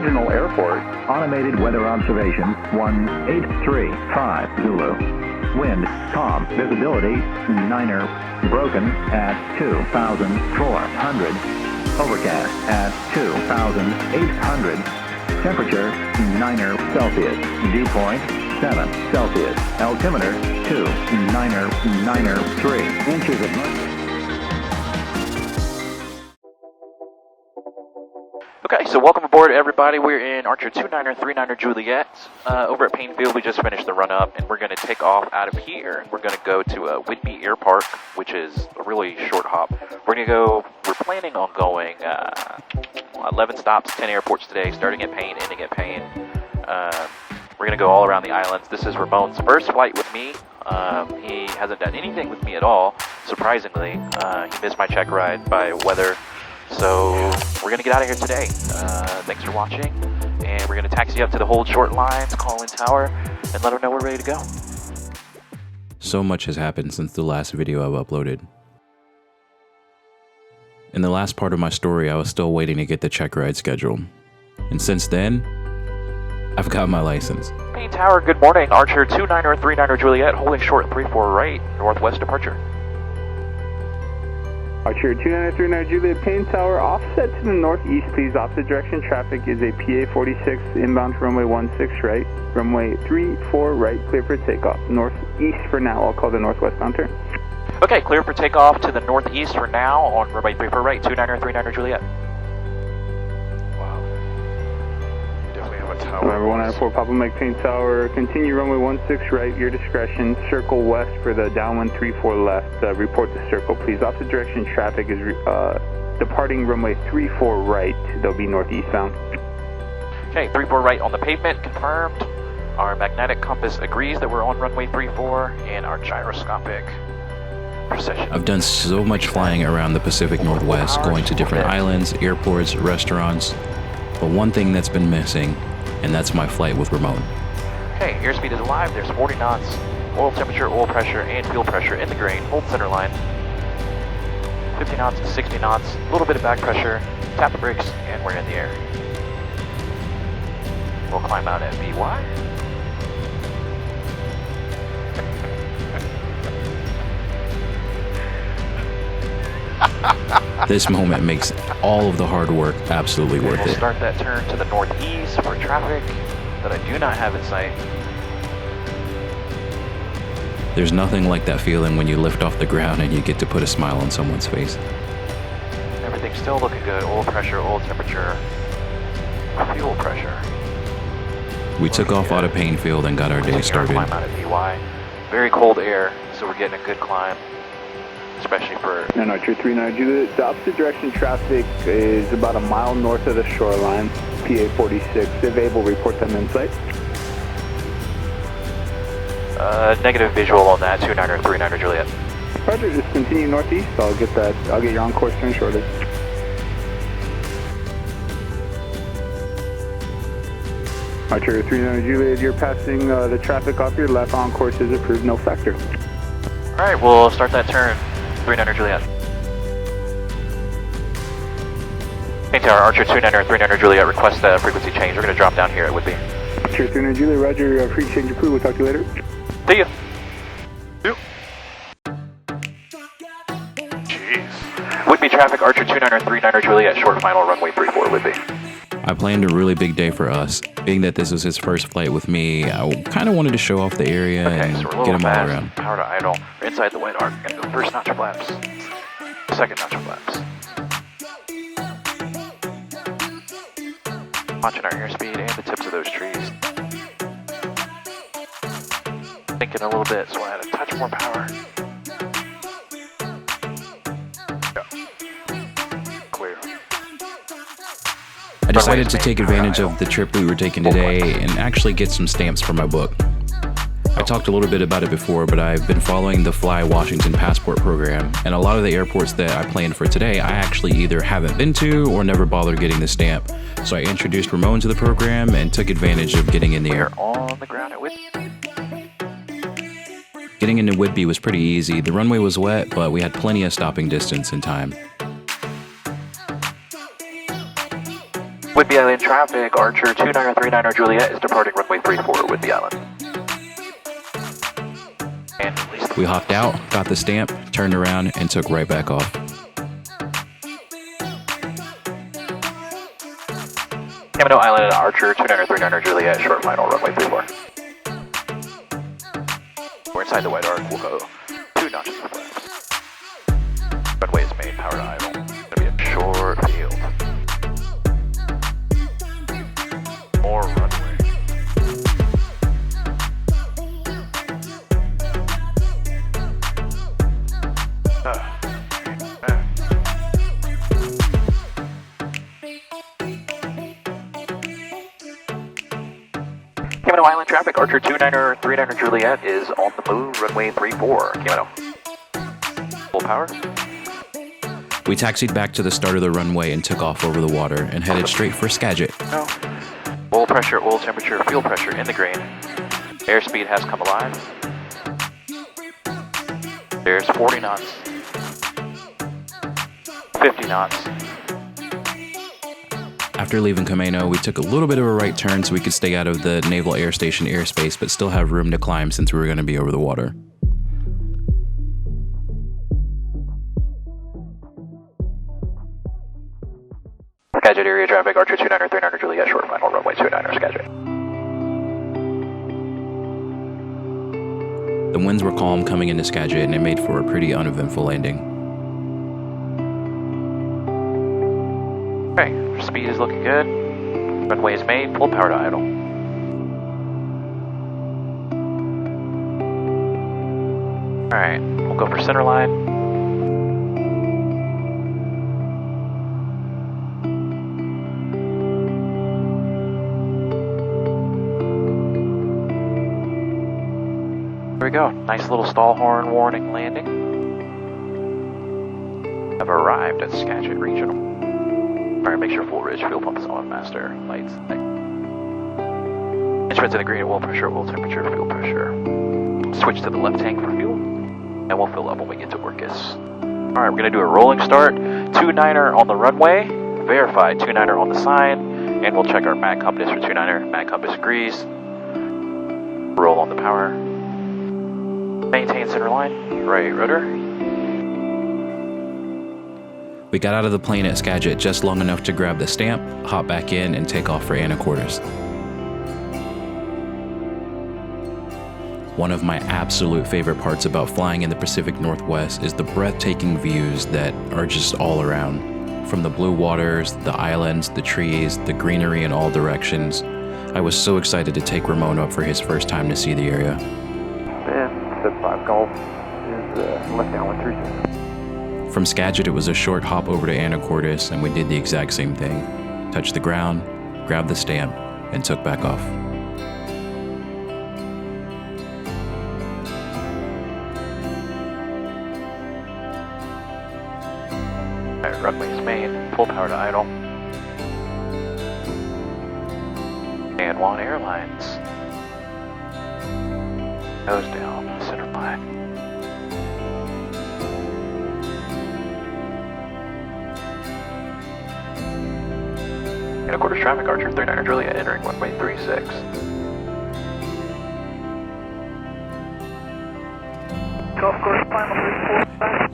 Regional Airport. Automated weather observation 1835 Zulu. Wind calm. Visibility niner. Broken at 2,400. Overcast at 2,800. Temperature niner Celsius. Dew point 7 Celsius. Altimeter 2,993 inches of mercury. Okay, so welcome aboard, everybody. We're in Archer 2939 Juliet. Over at Paine Field, we just finished the run-up, and we're going to take off out of here. We're going to go to Whidbey Air Park, which is a really short hop. We're planning on going 11 stops, 10 airports today, starting at Paine, ending at Paine. We're going to go all around the islands. This is Ramon's first flight with me. He hasn't done anything with me at all, surprisingly. He missed my check ride by weather. So we're going to get out of here today. Thanks for watching, and we're going to taxi up to the hold short lines, call in tower, and let them know we're ready to go. So much has happened since the last video I've uploaded. In the last part of my story, I was still waiting to get the check ride scheduled. And since then, I've got my license. Paine Tower, good morning. Archer 2939 Juliet, holding short 34 right, northwest departure. Archer 2939 Juliet, Paine Tower, offset to the northeast, please. Opposite direction traffic is a PA 46 inbound to runway 16 right, runway 34 right, clear for takeoff. Northeast for now, I'll call the northwestbound turn. Okay, clear for takeoff to the northeast for now on runway 34 right, 2939 Juliet. Wow. Definitely have a tower. Remember 194 Papa Mike Paine Tower, continue runway 16 right, your discretion, circle west for the downwind 34 left, report the circle please. Opposite direction traffic is departing runway 34 right, they'll be northeast bound. Okay, 34 right on the pavement, confirmed. Our magnetic compass agrees that we're on runway 34, and our gyroscopic precision. I've done so much flying around the Pacific Northwest, going to different islands, airports, restaurants, but one thing that's been missing, and that's my flight with Ramon. Okay, airspeed is alive. There's 40 knots. Oil temperature, oil pressure, and fuel pressure in the grain. Hold center line. 50 knots to 60 knots. A little bit of back pressure. Tap the brakes, and we're in the air. We'll climb out at VY. This moment makes all of the hard work absolutely worth We'll it. start that turn to the northeast for traffic that I do not have in sight. There's nothing like that feeling when you lift off the ground and you get to put a smile on someone's face. Everything's still looking good. Oil pressure, oil temperature, fuel pressure. We took off out of Paine Field and got our day started. Climb out at VY. Very cold air, so we're getting a good climb, especially for... And Archer 39 Juliet, the opposite direction traffic is about a mile north of the shoreline, PA 46. If able, report them in sight. Negative visual on that, 2939 Juliet. Roger, just continue northeast. I'll get your on-course turn shortly. Archer 39 Juliet, you're passing the traffic off your left. On-course is approved, no factor. All right, we'll start that turn, 39 Juliet. Paine Tower, Archer 2939 Juliet, request a frequency change. We're going to drop down here at Whidbey. Archer 39 Juliet, roger, frequency change approved. We'll talk to you later. See ya. Jeez. Whidbey traffic, Archer 2939 Juliet, short final runway 34 Whidbey. I planned a really big day for us. Being that this was his first flight with me, I kind of wanted to show off the area and so we're a get little him all fast. around. Power to idle. We're inside the white arc. We're going to go first notch of flaps. Second notch of flaps. Watching our airspeed and the tips of those trees. Thinking a little bit, so I had a touch more power. Clear. I decided to take advantage of the trip we were taking today and actually get some stamps for my book. I talked a little bit about it before, but I've been following the Fly Washington Passport program, and a lot of the airports that I planned for today, I actually either haven't been to or never bothered getting the stamp. So I introduced Ramon to the program and took advantage of getting in the air. On the ground at Whidbey. Getting into Whidbey was pretty easy. The runway was wet, but we had plenty of stopping distance and time. Whidbey Whidbey Island traffic, Archer 2939 Juliet is departing runway 34 Whidbey Island. And release. We hopped out, got the stamp, turned around, and took right back off. Camano Island, Archer 2939 Juliet, short final, runway 34. We're inside the white arc, we'll go 2 notches of flaps. Runway is made, power to idle. Gonna be a short field. More runway. Camano Island traffic, Archer 2939 Juliet is on the move, runway 34. Camano. Full power. We taxied back to the start of the runway and took off over the water and headed straight for Skagit. No. Oil pressure, oil temperature, fuel pressure in the green. Airspeed has come alive. There's 40 knots. 50 knots. After leaving Camano, we took a little bit of a right turn so we could stay out of the Naval Air Station airspace, but still have room to climb since we were going to be over the water. Skagit area traffic, Archer 2939 Juliet, short final, runway 29er Skagit. The winds were calm coming into Skagit, and it made for a pretty uneventful landing. Okay, speed is looking good. Runway is made, full power to idle. Alright, we'll go for center line. Here we go, nice little stall horn warning landing. Have arrived at Skagit Regional. Alright, make sure full ridge fuel pump is on, master, lights. Instruments in the green, oil pressure, oil temperature, fuel pressure. Switch to the left tank for fuel, and we'll fill up when we get to Orcas. Alright, we're going to do a rolling start. 29er on the runway, verify 29er on the sign, and we'll check our mag compass for 29er. Mag compass agrees. Roll on the power. Maintain center line, right rudder. We got out of the plane at Skagit just long enough to grab the stamp, hop back in, and take off for Anacortes. One of my absolute favorite parts about flying in the Pacific Northwest is the breathtaking views that are just all around. From the blue waters, the islands, the trees, the greenery in all directions. I was so excited to take Ramon up for his first time to see the area. And 5 Golf is left down 136. From Skagit, it was a short hop over to Anacortes, and we did the exact same thing. Touched the ground, grabbed the stamp, and took back off. Alright, runway's made, full power to idle. And One Airlines. Nose down, center line. Anacortes traffic, Archer 39er Juliet, entering runway 36.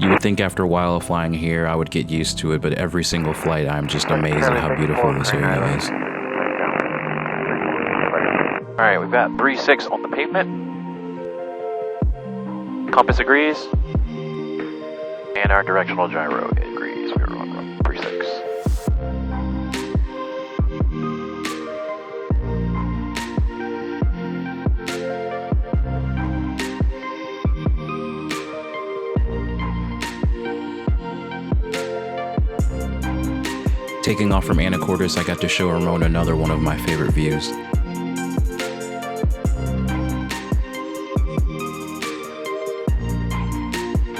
You would think after a while of flying here, I would get used to it, but every single flight, I'm just amazed at how beautiful this area is. Alright, we've got 36 on the pavement. Compass agrees. And our directional gyro agrees. We are on runway 36. Taking off from Anacortes, I got to show Ramon another one of my favorite views.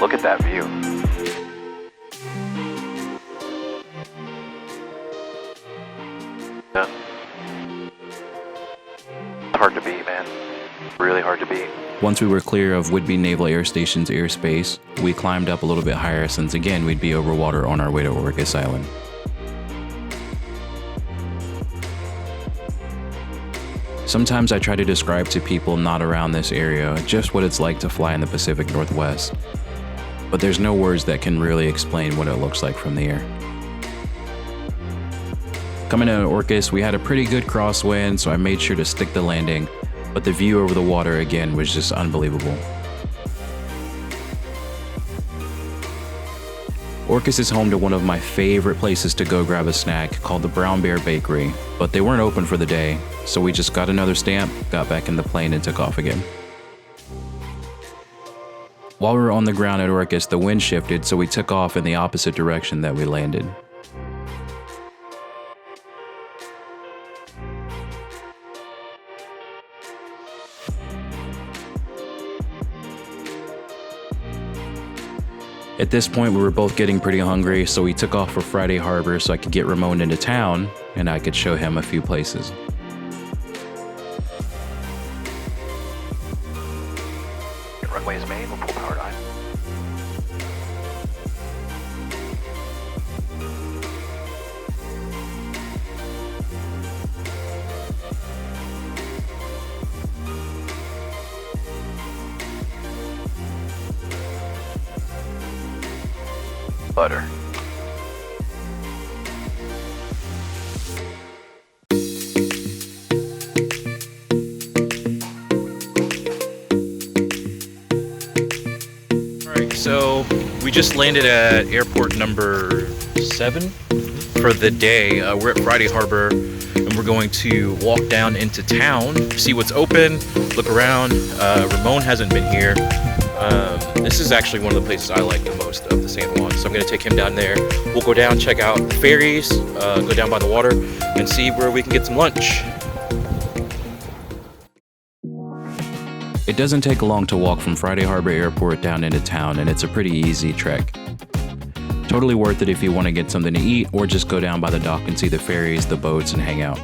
Look at that view. Yeah. It's hard to beat, man. Really hard to beat. Once we were clear of Whidbey Naval Air Station's airspace, we climbed up a little bit higher since again we'd be over water on our way to Orcas Island. Sometimes I try to describe to people not around this area just what it's like to fly in the Pacific Northwest, but there's no words that can really explain what it looks like from the air. Coming out of Orcas, we had a pretty good crosswind, so I made sure to stick the landing, but the view over the water again was just unbelievable. Orcas is home to one of my favorite places to go grab a snack called the Brown Bear Bakery, but they weren't open for the day, so we just got another stamp, got back in the plane, and took off again. While we were on the ground at Orcas, the wind shifted, so we took off in the opposite direction that we landed. At this point, we were both getting pretty hungry, so we took off for Friday Harbor so I could get Ramon into town and I could show him a few places. Runway is made, we'll pull power line. Butter. Alright, so we just landed at airport number 7 for the day. We're at Friday Harbor and we're going to walk down into town, see what's open, look around. Ramon hasn't been here. This is actually one of the places I like the most of the San Juan, so I'm going to take him down there. We'll go down, check out the ferries, go down by the water, and see where we can get some lunch. It doesn't take long to walk from Friday Harbor Airport down into town, and it's a pretty easy trek. Totally worth it if you want to get something to eat, or just go down by the dock and see the ferries, the boats, and hang out.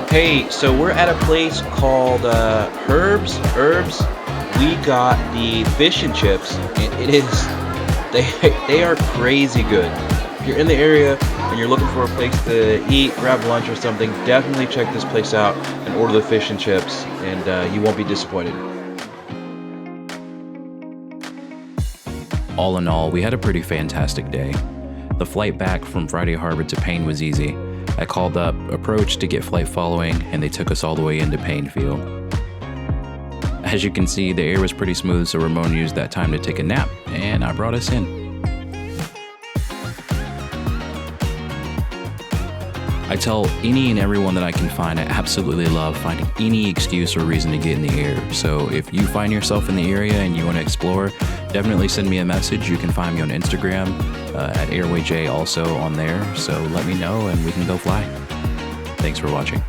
Hey, so we're at a place called Herbs. We got the fish and chips, and they are crazy good. If you're in the area and you're looking for a place to eat, grab lunch or something, definitely check this place out and order the fish and chips, and you won't be disappointed. All in all, we had a pretty fantastic day. The flight back from Friday Harbor to Paine was easy. I called up Approach to get flight following, and they took us all the way into Paine Field. As you can see, the air was pretty smooth, so Ramon used that time to take a nap, and I brought us in. I tell any and everyone that I can find I absolutely love finding any excuse or reason to get in the air. So if you find yourself in the area and you want to explore, definitely send me a message. You can find me on Instagram at AirwayJ also on there. So let me know and we can go fly. Thanks for watching.